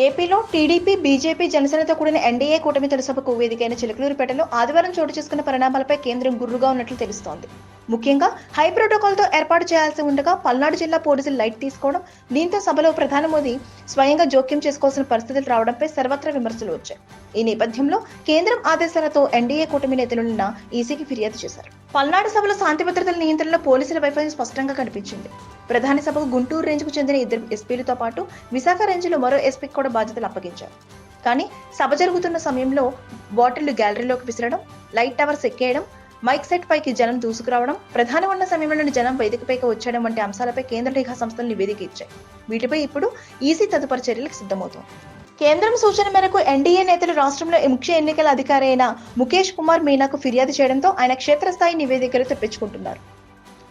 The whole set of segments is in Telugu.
ఏపీలో టీడీపీ, బీజేపీ, జనసేనతో కూడిన ఎన్డీఏ కూటమి తొలి సభకు వేదికైన చిలకలూరిపేటలో ఆదివారం చోటు చేసుకున్న పరిణామాలపై కేంద్రం గుర్రుగా ఉన్నట్లు తెలుస్తోంది. ముఖ్యంగా హై ప్రోటోకాల్తో ఏర్పాటు చేయాల్సి ఉండగా పల్నాడు జిల్లా పోలీసులు లైట్ తీసుకోవడం, దీంతో సభలో ప్రధాని మోదీ స్వయంగా జోక్యం చేసుకోవాల్సిన పరిస్థితులు రావడంపై సర్వత్రా విమర్శలు వచ్చాయి. ఈ నేపథ్యంలో కేంద్రం ఆదేశాలతో ఎన్డీఏ కూటమి నేతలు నిన్న ఈసీకి ఫిర్యాదు చేశారు. పల్నాడు సభలో శాంతి భద్రతల నియంత్రణలో పోలీసుల వైఫల్యం స్పష్టంగా కనిపించింది. ప్రధాని సభకు గుంటూరు రేంజ్కు చెందిన 2 ఎస్పీలతో పాటు విశాఖ రేంజ్లో మరో ఎస్పీకి కూడా బాధ్యతలు అప్పగించారు. కానీ సభ జరుగుతున్న సమయంలో బాటిళ్లు గ్యాలరీలోకి విసరడం, లైట్ టవర్స్ ఎక్కేయడం, మైక్ సెట్ పైకి జనం దూసుకురావడం, ప్రధాని ఉన్న సమయంలోని జనం వేదికపైకి వచ్చేయడం వంటి అంశాలపై కేంద్ర నిఘా సంస్థలు నివేదిక ఇచ్చాయి. వీటిపై ఇప్పుడు ఈసీ తదుపరి చర్యలకు సిద్ధమవుతోంది. కేంద్రం సూచన మేరకు ఎన్డీఏ నేతలు రాష్ట్రంలో ముఖ్య ఎన్నికల అధికారి అయిన ముఖేష్ కుమార్ మీనాకు ఫిర్యాదు చేయడంతో ఆయన క్షేత్రస్థాయి నివేదికలు తెప్పించుకుంటున్నారు.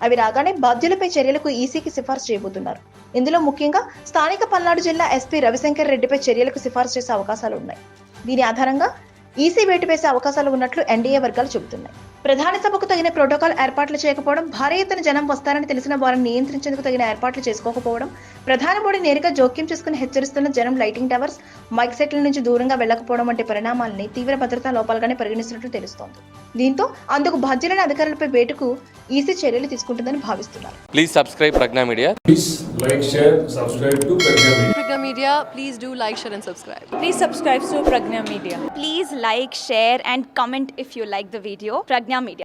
అవి రాగానే బాధ్యులపై చర్యలకు ఈసీకి సిఫార్సు చేయబోతున్నారు. ఇందులో ముఖ్యంగా స్థానిక పల్నాడు జిల్లా ఎస్పీ రవిశంకర్ రెడ్డిపై చర్యలకు సిఫార్సు చేసే అవకాశాలు ఉన్నాయి. దీని ఆధారంగా ఈసీ వేటు వేసే అవకాశాలు ఉన్నట్లు ఎన్డీఏ వర్గాలు చెబుతున్నాయి. ప్రధాని సభకు తగిన ప్రోటోకాల్ ఏర్పాట్లు చేయకపోవడం, భారీ ఎత్తున జనం వస్తారని తెలిసిన వారిని నియంత్రించేందుకు తగిన ఏర్పాట్లు చేసుకోకపోవడం, ప్రధాని మోడీ నేరుగా జోక్యం చేసుకుని హెచ్చరిస్తున్న జనం లైటింగ్ టవర్స్, మైక్ సెట్ల నుంచి దూరంగా వెళ్లకపోవడం వంటి పరిణామాలని తీవ్ర భద్రతా లోపాలుగానే పరిగణిస్తున్నట్లు తెలుస్తోంది. దీంతో అందుకు బాధ్యులైన అధికారులపై వేటుకు ఈసీ చర్యలు తీసుకుంటుందని భావిస్తున్నారు. Please subscribe Pragna Media. Please like, share, subscribe to Pragna Media. Pragna Media, please do like, share and subscribe. Please subscribe to Pragna Media. Please like, share and comment if you like the video. Pragna Media.